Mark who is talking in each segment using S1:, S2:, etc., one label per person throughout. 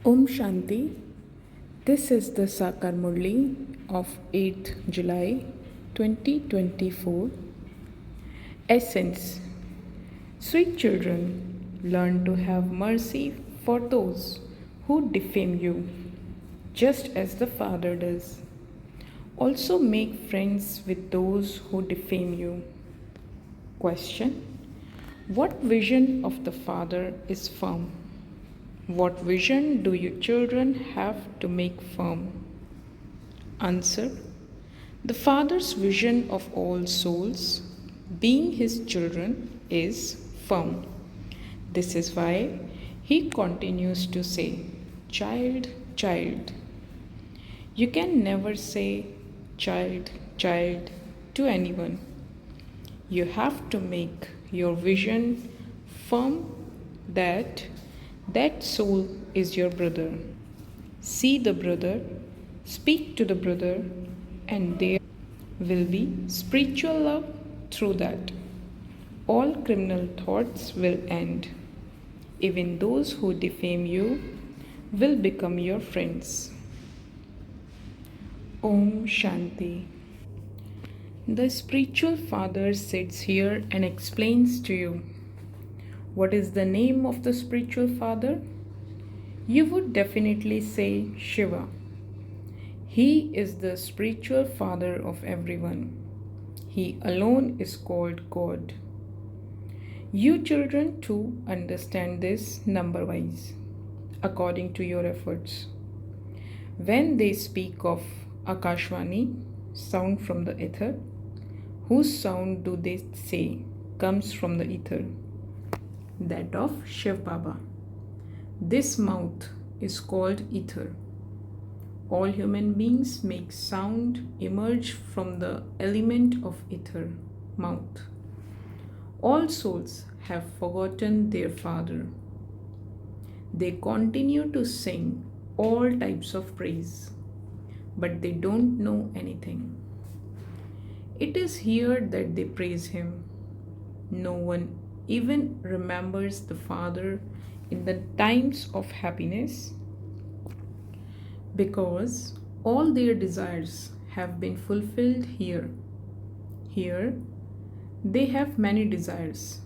S1: Om Shanti. This is the Sakar Murli of 8th July 2024. Essence. Sweet children, learn to have mercy for those who defame you, just as the Father does. Also make friends with those who defame you. Question. What vision of the Father is firm? What vision do you children have to make firm? Answer. The Father's vision of all souls, being His children, is firm. This is why He continues to say, Child, child. You can never say, Child, child to anyone. You have to make your vision firm that soul is your brother. See the brother, speak to the brother, and there will be spiritual love through that. All criminal thoughts will end. Even those who defame you will become your friends. Om Shanti. The spiritual father sits here and explains to you. What is the name of the spiritual father? You would definitely say Shiva. He is the spiritual father of everyone. He alone is called God. You children too understand this number wise, according to your efforts. When they speak of Akashvani, sound from the ether, whose sound do they say comes from the ether? That of Shiv Baba. This mouth is called ether. All human beings make sound emerge from the element of ether, mouth. All souls have forgotten their Father. They continue to sing all types of praise, but they don't know anything. It is here that they praise Him. No one even remembers the Father in the times of happiness because all their desires have been fulfilled here. Here, they have many desires.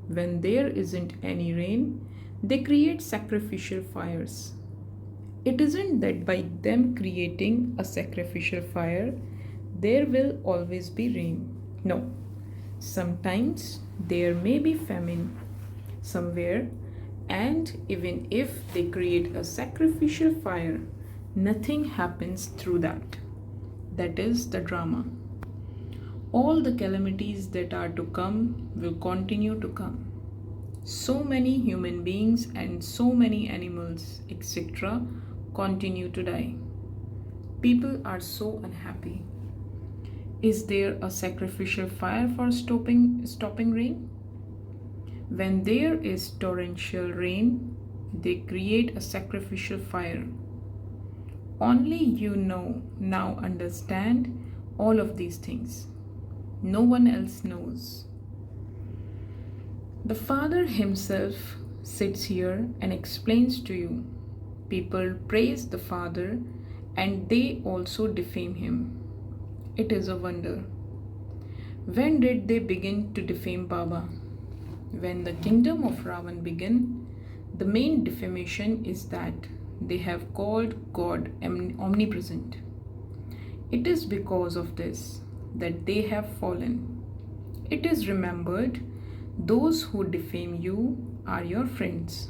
S1: When there isn't any rain, they create sacrificial fires. It isn't that by them creating a sacrificial fire, there will always be rain. No. Sometimes there may be famine somewhere, and even if they create a sacrificial fire, nothing happens through that. That is the drama. All the calamities that are to come will continue to come. So many human beings and so many animals, etc., continue to die. People are so unhappy. Is there a sacrificial fire for stopping rain? When there is torrential rain, they create a sacrificial fire. Only you now understand all of these things. No one else knows. The Father Himself sits here and explains to you. People praise the Father and they also defame Him. It is a wonder. When did they begin to defame Baba? When the kingdom of Ravan began, the main defamation is that they have called God omnipresent. It is because of this that they have fallen. It is remembered, those who defame you are your friends.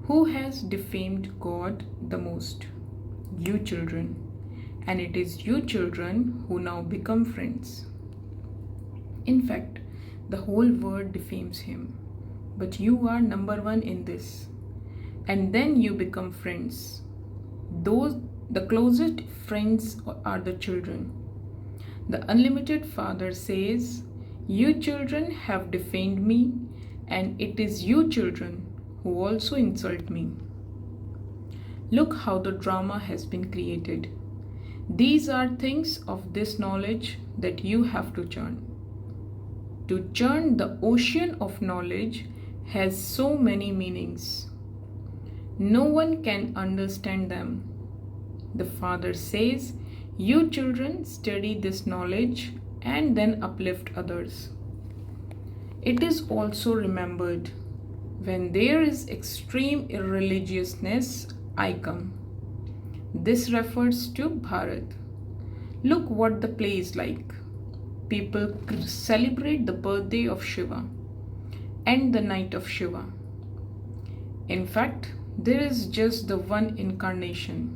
S1: Who has defamed God the most? You children. And it is you children who now become friends. In fact, the whole world defames Him, but you are number one in this. And then you become friends. The closest friends are the children. The unlimited Father says, you children have defamed me, and it is you children who also insult me. Look how the drama has been created. These are things of this knowledge that you have to churn. To churn the ocean of knowledge has so many meanings. No one can understand them. The Father says, "You children study this knowledge and then uplift others." It is also remembered, when there is extreme irreligiousness, I come. This refers to Bharat. Look what the play is like. People celebrate the birthday of Shiva and the night of Shiva. In fact, there is just the one incarnation.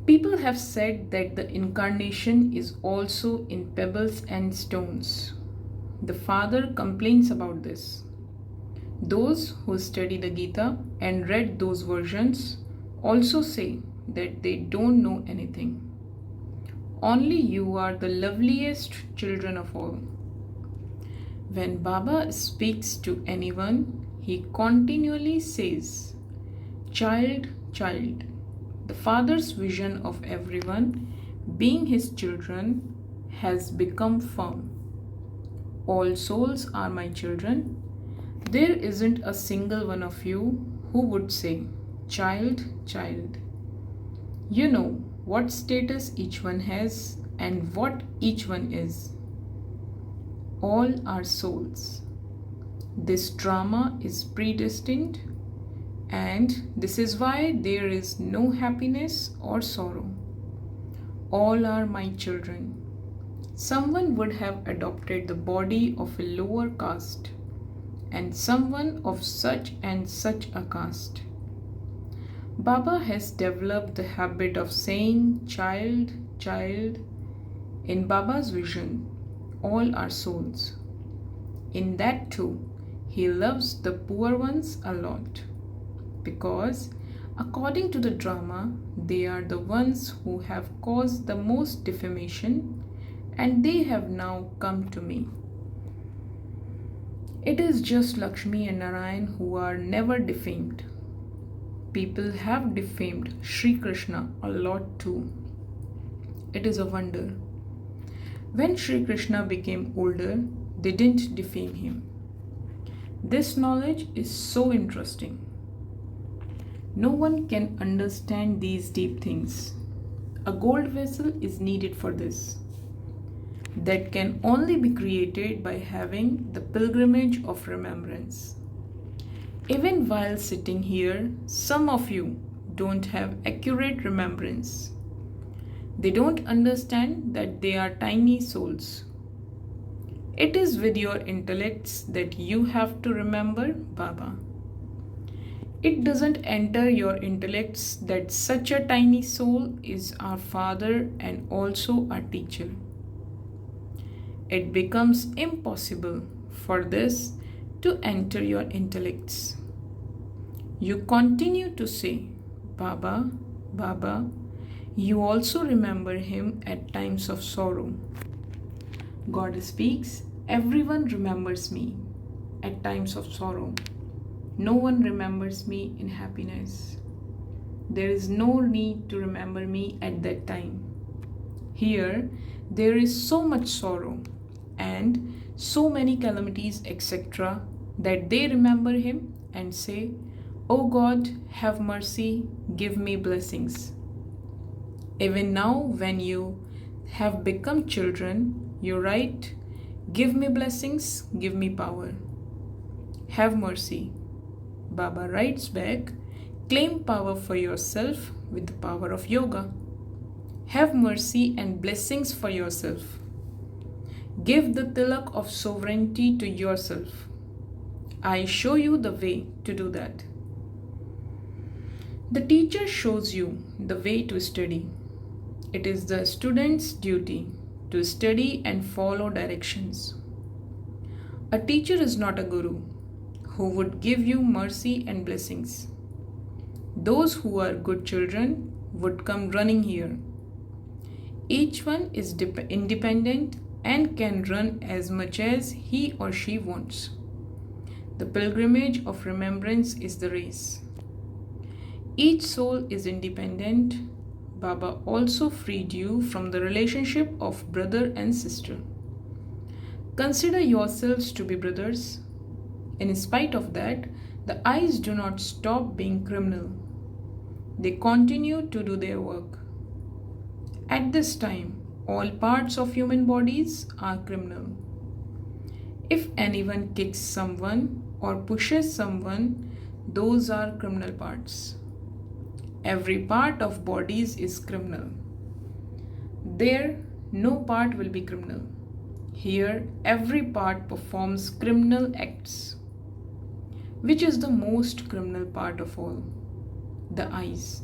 S1: People have said that the incarnation is also in pebbles and stones. The Father complains about this. Those who study the Gita and read those versions also say that they don't know anything. Only you are the loveliest children of all. When Baba speaks to anyone, he continually says, "Child, child." The Father's vision of everyone being his children has become firm. All souls are my children. There isn't a single one of you who would say, "Child, child." You know what status each one has and what each one is. All are souls. This drama is predestined, and this is why there is no happiness or sorrow. All are my children. Someone would have adopted the body of a lower caste, and someone of such and such a caste. Baba has developed the habit of saying, "Child, child." In Baba's vision, all are souls. In that too, he loves the poor ones a lot, because according to the drama, they are the ones who have caused the most defamation, and they have now come to me. It is just Lakshmi and Narayan who are never defamed. People have defamed Sri Krishna a lot too. It is a wonder. When Sri Krishna became older, they didn't defame him. This knowledge is so interesting. No one can understand these deep things. A gold vessel is needed for this. That can only be created by having the pilgrimage of remembrance. Even while sitting here, some of you don't have accurate remembrance. They don't understand that they are tiny souls. It is with your intellects that you have to remember Baba. It doesn't enter your intellects that such a tiny soul is our Father and also our teacher. It becomes impossible for this to enter your intellects. You continue to say, "Baba, Baba." You also remember him at times of sorrow. God speaks, "Everyone remembers me at times of sorrow. No one remembers me in happiness. There is no need to remember me at that time." Here, there is so much sorrow and so many calamities, etc., that they remember him and say, "Oh God, have mercy, give me blessings." Even now, when you have become children, you write, "Give me blessings, give me power. Have mercy." Baba writes back, "Claim power for yourself with the power of yoga. Have mercy and blessings for yourself. Give the tilak of sovereignty to yourself. I show you the way to do that." The teacher shows you the way to study. It is the student's duty to study and follow directions. A teacher is not a guru who would give you mercy and blessings. Those who are good children would come running here. Each one is independent and can run as much as he or she wants. The pilgrimage of remembrance is the race. Each soul is independent. Baba also freed you from the relationship of brother and sister. Consider yourselves to be brothers. In spite of that, The eyes do not stop being criminal, they continue to do their work. At this time, all parts of human bodies are criminal. If anyone kicks someone or pushes someone, those are criminal parts. Every part of bodies is criminal. There, no part will be criminal. Here, every part performs criminal acts. Which is the most criminal part of all? The eyes.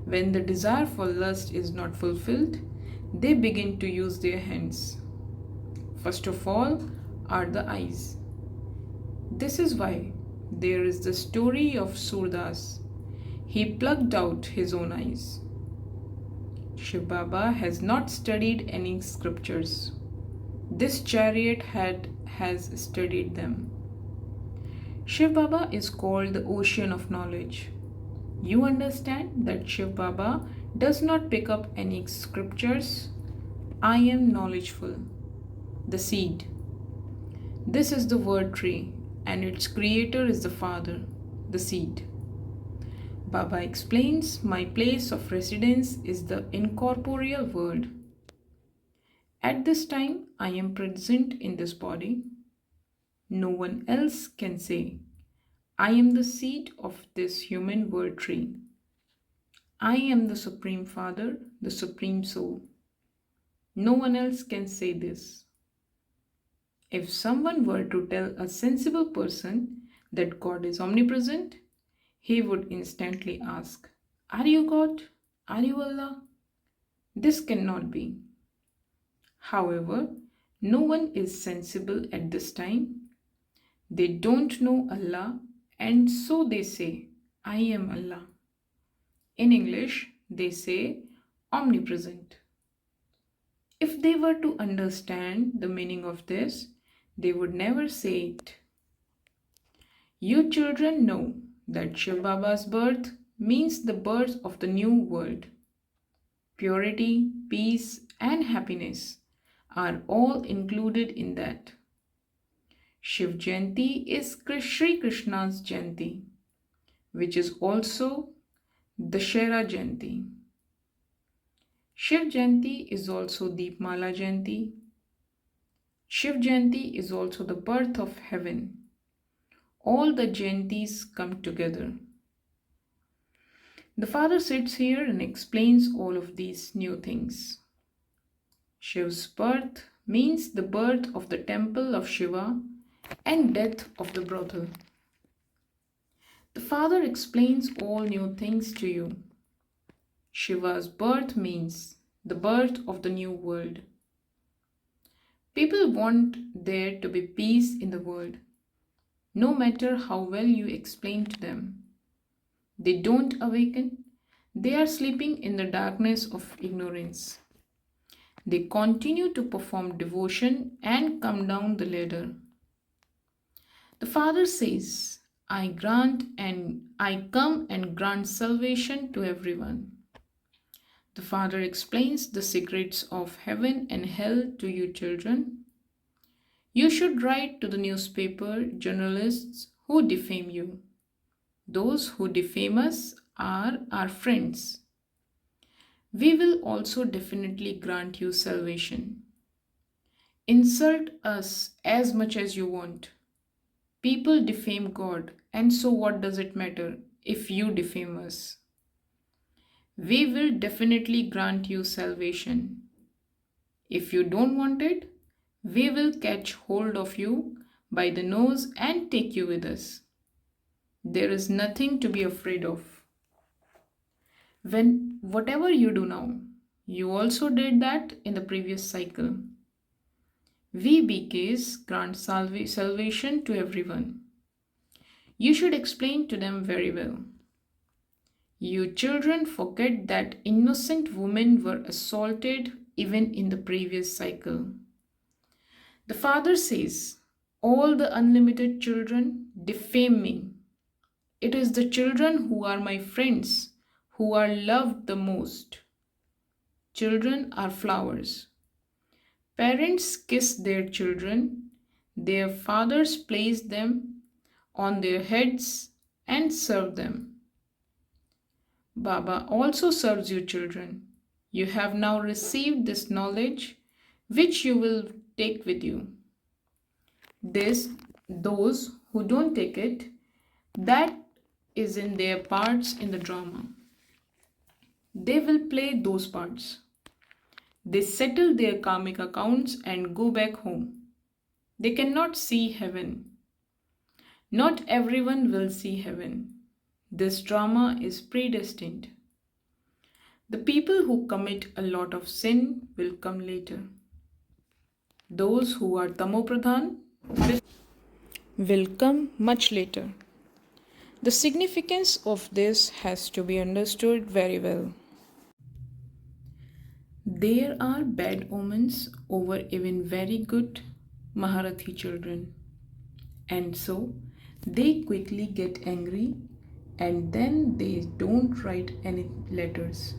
S1: When the desire for lust is not fulfilled, they begin to use their hands. First of all are the eyes. This is why there is the story of Surdas. He plucked out his own eyes. Shiv Baba has not studied any scriptures. This chariot has studied them. Shiv Baba is called the ocean of knowledge. You understand that Shiv Baba does not pick up any scriptures. I am knowledgeful. The seed. This is the word tree, and its creator is the Father, the seed. Baba explains, my place of residence is the incorporeal world. At this time, I am present in this body. No one else can say, I am the seed of this human world tree. I am the Supreme Father, the Supreme Soul. No one else can say this. If someone were to tell a sensible person that God is omnipresent, he would instantly ask, are you God? Are you Allah? This cannot be. However, no one is sensible at this time. They don't know Allah, and so they say, I am Allah. In English, they say omnipresent. If they were to understand the meaning of this, they would never say it. You children know that Shiv Baba's birth means the birth of the new world. Purity, peace, and happiness are all included in that. Shiv Jayanti is Sri Krishna's Jayanti, which is also Dashera Jayanti. Shiv Jayanti is also Deepmala Jayanti. Shiv Jayanti is also the birth of heaven. All the Jayantis come together. The Father sits here and explains all of these new things. Shiv's birth means the birth of the temple of Shiva and death of the brothel. The Father explains all new things to you. Shiva's birth means the birth of the new world. People want there to be peace in the world, no matter how well you explain to them. They don't awaken. They are sleeping in the darkness of ignorance. They continue to perform devotion and come down the ladder. The Father says, I come and grant salvation to everyone. The Father explains the secrets of heaven and hell to you children. You should write to the newspaper journalists who defame you. Those who defame us are our friends. We will also definitely grant you salvation. Insult us as much as you want. People defame God, and so what does it matter if you defame us? We will definitely grant you salvation. If you don't want it, we will catch hold of you by the nose and take you with us. There is nothing to be afraid of. Whatever you do now, you also did that in the previous cycle. We BKs grant salvation to everyone. You should explain to them very well. You children forget that innocent women were assaulted even in the previous cycle. The Father says, all the unlimited children defame me. It is the children who are my friends, who are loved the most. Children are flowers. Parents kiss their children. Their fathers place them on their heads and serve them. Baba also serves you, children. You have now received this knowledge which you will take with you. This, those who don't take it, that is in their parts in the drama. They will play those parts. They settle their karmic accounts and go back home. They cannot see heaven. Not everyone will see heaven. This drama is predestined. The people who commit a lot of sin will come later. Those who are tamopradhan will come much later. The significance of this has to be understood very well. There are bad omens over even very good Maharathi children, and so they quickly get angry and then they don't write any letters.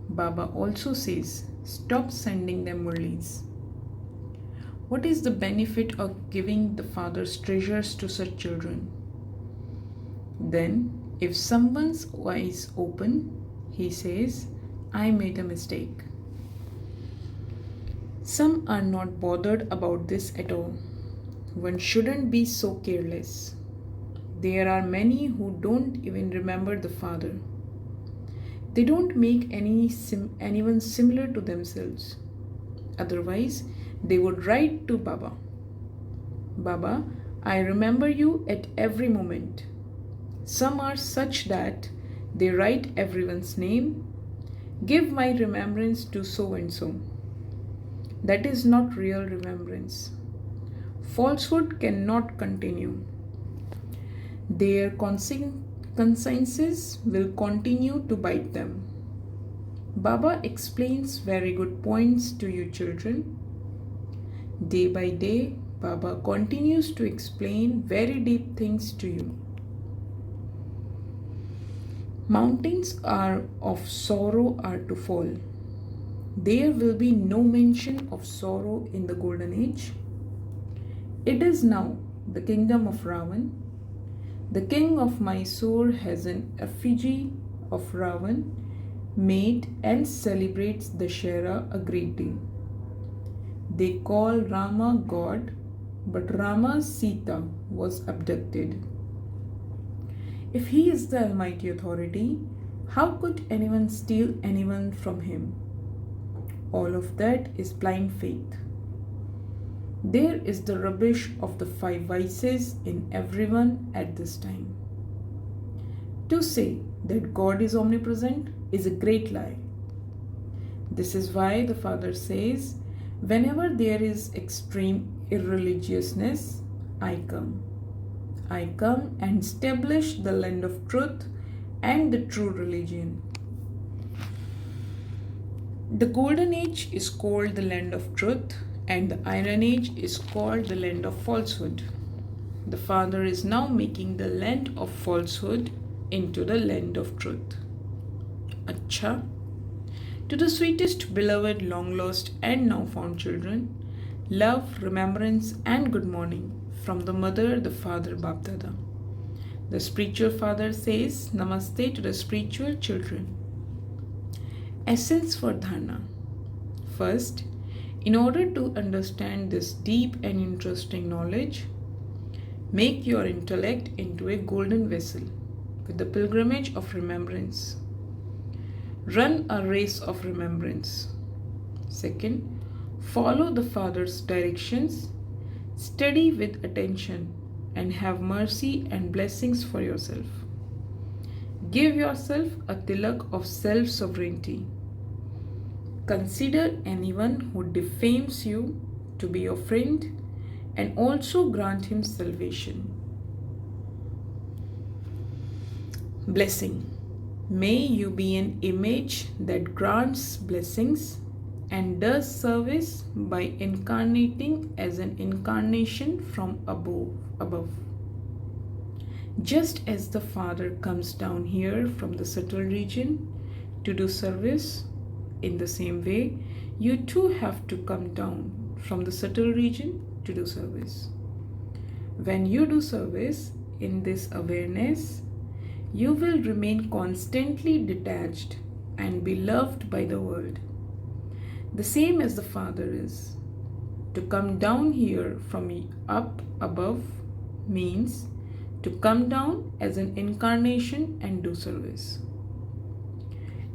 S1: Baba also says, stop sending them murlis. What is the benefit of giving the father's treasures to such children? Then, if someone's eyes open, he says, I made a mistake. Some are not bothered about this at all. One shouldn't be so careless. There are many who don't even remember the father. They don't make anyone similar to themselves. Otherwise, they would write to Baba. Baba, I remember you at every moment. Some are such that they write everyone's name. Give my remembrance to so and so. That is not real remembrance. Falsehood cannot continue. Their consciences will continue to bite them. Baba explains very good points to you, children. Day by day, Baba continues to explain very deep things to you. Mountains of sorrow are to fall. There will be no mention of sorrow in the golden age. It is now the kingdom of Ravan. The king of Mysore has an effigy of Ravan made and celebrates Dashera a great deal. They call Rama God, but Rama's Sita was abducted. If he is the almighty authority, how could anyone steal anyone from him? All of that is blind faith. There is the rubbish of the 5 vices in everyone at this time. To say that God is omnipresent is a great lie. This is why the Father says, whenever there is extreme irreligiousness, I come. I come and establish the land of truth and the true religion. The golden age is called the land of truth, and the iron age is called the land of falsehood. The Father is now making the land of falsehood into the land of truth. Acha. To the sweetest, beloved, long lost, and now found children, love, remembrance, and good morning from the mother, the father, Bapdada. The spiritual father says Namaste to the spiritual children. Essence for Dharna. First, in order to understand this deep and interesting knowledge, make your intellect into a golden vessel with the pilgrimage of remembrance. Run a race of remembrance. Second, follow the Father's directions, study with attention, and have mercy and blessings for yourself. Give yourself a tilak of self-sovereignty. Consider anyone who defames you to be your friend and also grant him salvation. Blessing. May you be an image that grants blessings and does service by incarnating as an incarnation from above. Just as the Father comes down here from the subtle region to do service, in the same way, you too have to come down from the subtle region to do service. When you do service, in this awareness, you will remain constantly detached and be loved by the world, the same as the Father is. To come down here from up above means to come down as an incarnation and do service.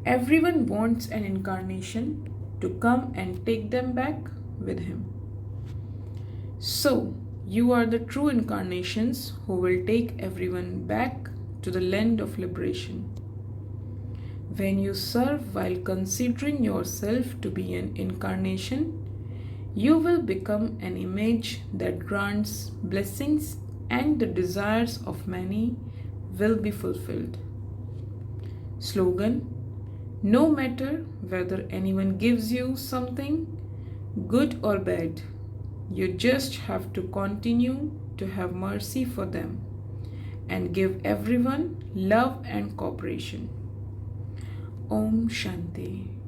S1: Everyone wants an incarnation to come and take them back with him. So, you are the true incarnations who will take everyone back to the land of liberation. When you serve while considering yourself to be an incarnation, you will become an image that grants blessings and the desires of many will be fulfilled. Slogan: no matter whether anyone gives you something, good or bad, you just have to continue to have mercy for them and give everyone love and cooperation. Om Shanti.